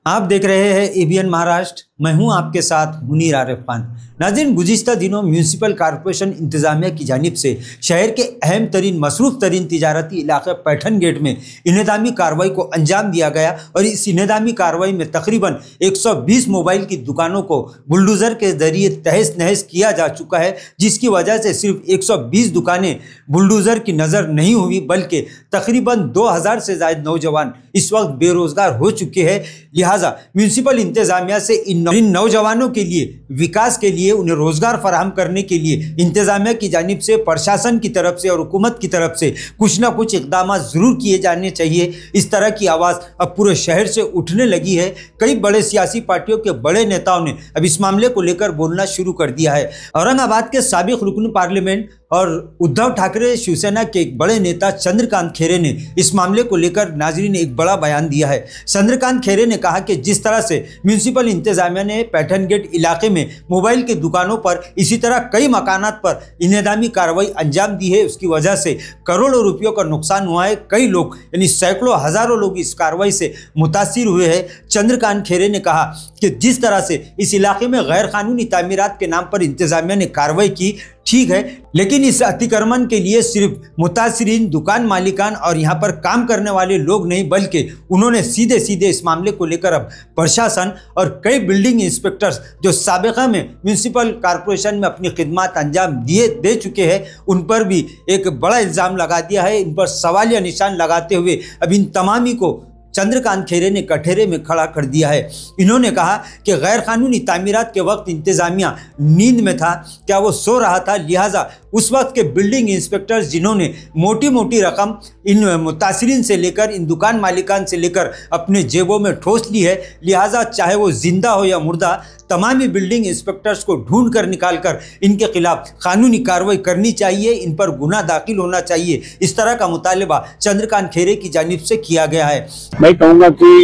आप देख रहे हैं एबीएन महाराष्ट्र। मैं हूं आपके साथ मुनीर आरिफ खान। नाज़रीन, गुज़िश्ता दिनों म्यूनसिपल कॉरपोरेशन इंतज़ामिया की जानिब से शहर के अहम तरीन मसरूफ़ तरीन तिजारती इलाके पैठन गेट में इन्हदामी कार्रवाई को अंजाम दिया गया और इस इन्हदामी कार्रवाई में तकरीबन 120 मोबाइल की दुकानों को बुलडोज़र के ज़रिए तहस नहस किया जा चुका है, जिसकी वजह से सिर्फ 120 दुकानें बुलडोज़र की नज़र नहीं हुई बल्कि तकरीबन 2000 से ज़ायद नौजवान इस वक्त बेरोज़गार हो चुके हैं। लिहाजा म्यूनसिपल इंतज़ामिया से इन नौजवानों के लिए विकास के लिए उन्हें रोजगार फराहम करने के लिए इंतजामिया की जानिब से, प्रशासन की तरफ से और हुकूमत की तरफ से कुछ ना कुछ इकदाम जरूर किए जाने चाहिए। इस तरह की आवाज़ अब पूरे शहर से उठने लगी है। कई बड़े सियासी पार्टियों के बड़े नेताओं ने अब इस मामले को लेकर बोलना शुरू कर दिया है। औरंगाबाद के साबिक रुकन पार्लियामेंट और उद्धव ठाकरे शिवसेना के एक बड़े नेता चंद्रकांत खैरे ने इस मामले को लेकर नाजरीन एक बड़ा बयान दिया है। चंद्रकांत खैरे ने कहा कि जिस तरह से म्यूनसिपल इंतजामिया ने पैठन गेट इलाके में मोबाइल की दुकानों पर, इसी तरह कई मकानात पर इन्हदामी कार्रवाई अंजाम दी है, उसकी वजह से करोड़ों रुपयों का नुकसान हुआ है। कई लोग यानी सैकड़ों हजारों लोग इस कार्रवाई से मुतासिर हुए हैं। चंद्रकांत खैरे ने कहा कि जिस तरह से इस इलाके में गैर कानूनी तामीरात के नाम पर इंतजामिया ने कार्रवाई की, ठीक है, लेकिन इस अतिक्रमण के लिए सिर्फ मुतासिरीन, दुकान मालिकान और यहाँ पर काम करने वाले लोग नहीं, बल्कि उन्होंने सीधे सीधे इस मामले को लेकर अब प्रशासन और कई बिल्डिंग इंस्पेक्टर्स जो साबिका में म्यूनसिपल कॉरपोरेशन में अपनी खिदमत अंजाम दे चुके हैं, उन पर भी एक बड़ा इल्ज़ाम लगा दिया है। इन पर सवालिया निशान लगाते हुए अब इन तमामी को चंद्रकांत खैरे ने कटहरे में खड़ा कर दिया है। इन्होंने कहा कि गैर कानूनी तामीरात के वक्त इंतजामिया नींद में था, क्या वो सो रहा था? लिहाजा उस वक्त के बिल्डिंग इंस्पेक्टर्स जिन्होंने मोटी मोटी रकम इन मुतासिरीन से लेकर, इन दुकान मालिकान से लेकर अपने जेबों में ठोस ली है, लिहाजा चाहे वो जिंदा हो या मुर्दा, तमाम ही बिल्डिंग इंस्पेक्टर्स को ढूंढ कर निकाल कर इनके खिलाफ कानूनी कार्रवाई करनी चाहिए, इन पर गुनाह दाखिल होना चाहिए। इस तरह का मुतालबा चंद्रकांत खैरे की जानिब से किया गया है। मैं कहूँगा कि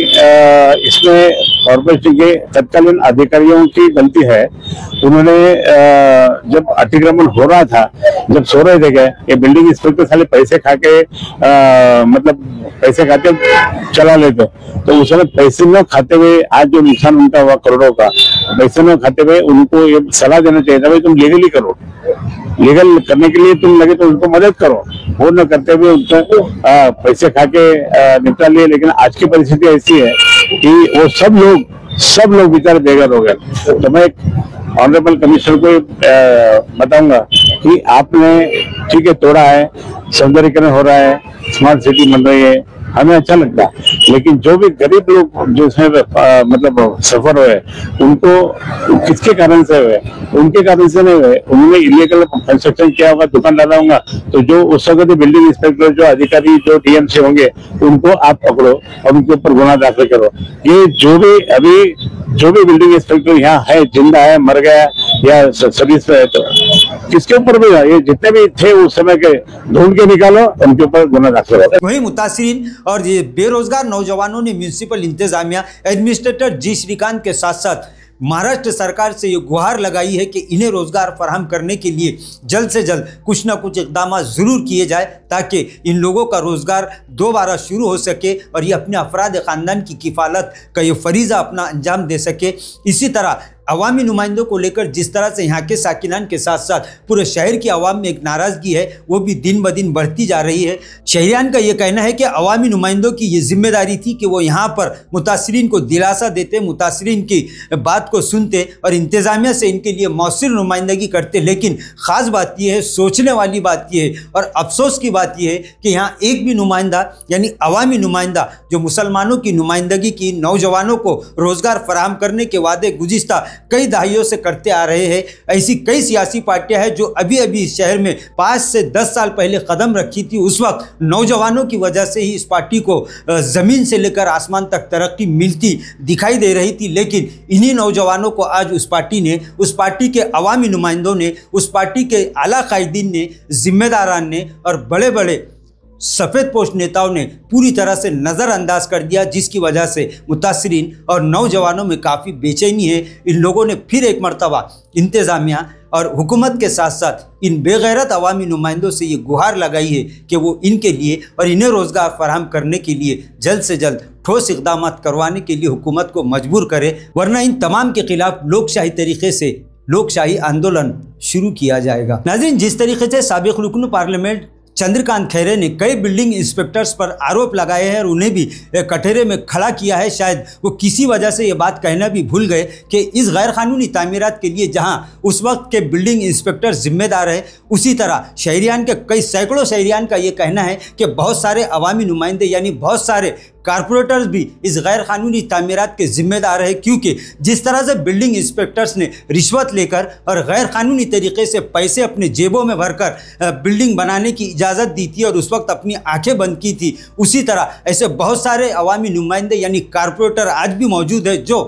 इसमें कॉर्पोरेशन के तत्कालीन अधिकारियों की गलती है। उन्होंने जब अतिक्रमण हो रहा था, जब सो रहे थे, ये बिल्डिंग इंस्पेक्टर साले पैसे खा के मतलब पैसे खाते चला लेते, तो उस समय पैसे न खाते हुए आज जो नुकसान उनका हुआ करोड़ों का, पैसे न खाते हुए उनको ये सलाह देना चाहिए था, भाई तुम लीगली करो, लीगल करने के लिए तुम लगे तो उनको मदद करो। वो न करते हुए उनको पैसे खा के निपटा लिए। लेकिन आज की परिस्थिति ऐसी है कि वो सब लोग बेचारे बेघर हो गए। तो मैं ऑनरेबल कमिश्नर को बताऊंगा कि आपने ठीक है तोड़ा है, सौंदर्यीकरण हो रहा है, स्मार्ट सिटी बन रही है, हमें अच्छा लगता है, लेकिन जो भी गरीब लोग जो इसमें मतलब सफर हुए, उनको किसके कारण से हुए? उनके कारण से नहीं हुए। उन्होंने इलीगल कंस्ट्रक्शन किया होगा, दुकान डाला होगा, तो जो उस वक्त बिल्डिंग इंस्पेक्टर, जो अधिकारी, जो डीएमसी होंगे, उनको आप पकड़ो और उनके ऊपर गुनाह दाखिल करो। ये जो भी बिल्डिंग इंस्पेक्टर यहाँ है, जिंदा है, मर गया या सर्विस पे है, तो किसके ऊपर भी ये जितने भी थे उस समय के ढूंढ के निकालो, उनके ऊपर गुनाह दाखिल करो। वही मुतासिरीन और ये बेरोजगार नौजवानों ने म्यूनसिपल इंतजामिया एडमिनिस्ट्रेटर जी श्रीकांत के साथ साथ महाराष्ट्र सरकार से ये गुहार लगाई है कि इन्हें रोजगार फराहम करने के लिए जल्द से जल्द कुछ ना कुछ इकदाम जरूर किए जाए, ताकि इन लोगों का रोजगार दोबारा शुरू हो सके और ये अपने अफराद खानदान की किफालत का ये फरीज़ा अपना अंजाम दे सके। इसी तरह अवामी नुमाइंदों को लेकर जिस तरह से यहाँ के साकिनान के साथ साथ पूरे शहर की आवाम में एक नाराज़गी है, वो भी दिन ब दिन बढ़ती जा रही है। शहरियान का ये कहना है कि अवामी नुमाइंदों की ये जिम्मेदारी थी कि वो यहाँ पर मुतासिरीन को दिलासा देते, मुतासिरीन की बात को सुनते और इंतज़ामिया से इनके लिए मौसर नुमाइंदगी करते। लेकिन ख़ास बात यह है, सोचने वाली बात यह है और अफसोस की बात यह है कि यहाँ एक भी नुमाइंदा यानी अवामी नुमाइंदा जो मुसलमानों की नुमाइंदगी की, नौजवानों को रोज़गार फराहम करने के वादे गुज़िश्ता कई दहाइयों से करते आ रहे हैं। ऐसी कई सियासी पार्टियां हैं जो अभी अभी इस शहर में 5 से 10 साल पहले कदम रखी थी। उस वक्त नौजवानों की वजह से ही इस पार्टी को ज़मीन से लेकर आसमान तक तरक्की मिलती दिखाई दे रही थी, लेकिन इन्हीं नौजवानों को आज उस पार्टी ने, उस पार्टी के अवामी नुमाइंदों ने, उस पार्टी के आला कायदीन ने, जिम्मेदारान ने और बड़े बड़े सफ़ेद पोश नेताओं ने पूरी तरह से नज़रअंदाज कर दिया, जिसकी वजह से मुतासिरीन और नौजवानों में काफ़ी बेचैनी है। इन लोगों ने फिर एक मर्तबा इंतज़ामिया और हुकूमत के साथ साथ इन बेगैरत अवामी नुमाइंदों से ये गुहार लगाई है कि वो इनके लिए और इन्हें रोज़गार फराहम करने के लिए जल्द से जल्द ठोस इक़दाम करवाने के लिए हुकूमत को मजबूर करे, वरना इन तमाम के खिलाफ लोकशाही तरीके से लोकशाही आंदोलन शुरू किया जाएगा। नाज़रीन, जिस तरीके से साबिक़ रुकन पार्लियामेंट चंद्रकांत खैरे ने कई बिल्डिंग इंस्पेक्टर्स पर आरोप लगाए हैं और उन्हें भी कटहरे में खड़ा किया है, शायद वो किसी वजह से ये बात कहना भी भूल गए कि इस गैर कानूनी तामीरात के लिए जहां उस वक्त के बिल्डिंग इंस्पेक्टर जिम्मेदार है, उसी तरह शहरियान के कई सैकड़ों शहरियान का ये कहना है कि बहुत सारे अवामी नुमाइंदे यानी बहुत सारे कारपोरेटर्स भी इस गैर कानूनी तामीरात के जिम्मेदार है, क्योंकि जिस तरह से बिल्डिंग इंस्पेक्टर्स ने रिश्वत लेकर और गैर कानूनी तरीके से पैसे अपने जेबों में भरकर बिल्डिंग बनाने की इजाज़त दी थी और उस वक्त अपनी आंखें बंद की थी, उसी तरह ऐसे बहुत सारे अवामी नुमाइंदे यानी कारपोरेटर आज भी मौजूद है जो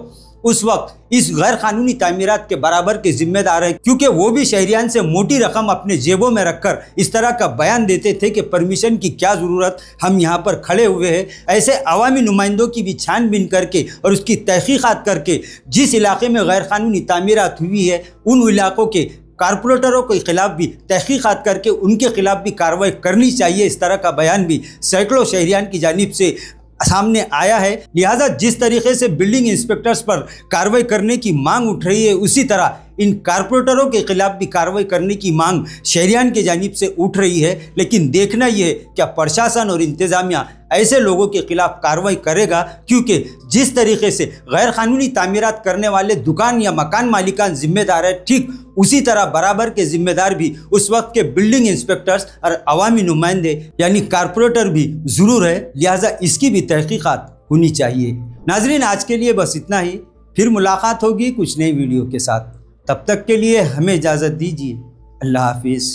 उस वक्त इस गैर कानूनी तामीरात के बराबर के जिम्मेदार हैं, क्योंकि वो भी शहरियान से मोटी रकम अपने जेबों में रखकर इस तरह का बयान देते थे कि परमिशन की क्या ज़रूरत, हम यहाँ पर खड़े हुए हैं। ऐसे अवामी नुमाइंदों की भी छानबीन करके और उसकी तहकीकात करके जिस इलाके में गैर कानूनी तामीरात हुई है उन इलाकों के कारपोरेटरों के खिलाफ भी तहकीकात करके उनके खिलाफ भी कार्रवाई करनी चाहिए। इस तरह का बयान भी सैकड़ों शहरियान की जानिब से सामने आया है। लिहाजा जिस तरीके से बिल्डिंग इंस्पेक्टर्स पर कार्रवाई करने की मांग उठ रही है, उसी तरह इन कारपोरेटरों के खिलाफ भी कार्रवाई करने की मांग शहरियान की जानिब से उठ रही है। लेकिन देखना यह है क्या प्रशासन और इंतज़ामिया ऐसे लोगों के खिलाफ कार्रवाई करेगा, क्योंकि जिस तरीके से गैर कानूनी तामीरात करने वाले दुकान या मकान मालिकान जिम्मेदार है, ठीक उसी तरह बराबर के जिम्मेदार भी उस वक्त के बिल्डिंग इंस्पेक्टर्स और अवामी नुमाइंदे यानी कारपोरेटर भी ज़रूर है। लिहाजा इसकी भी तहकीकात होनी चाहिए। नाजरीन, आज के लिए बस इतना ही, फिर मुलाकात होगी कुछ नई वीडियो के साथ। तब तक के लिए हमें इजाज़त दीजिए। अल्लाह हाफिज़।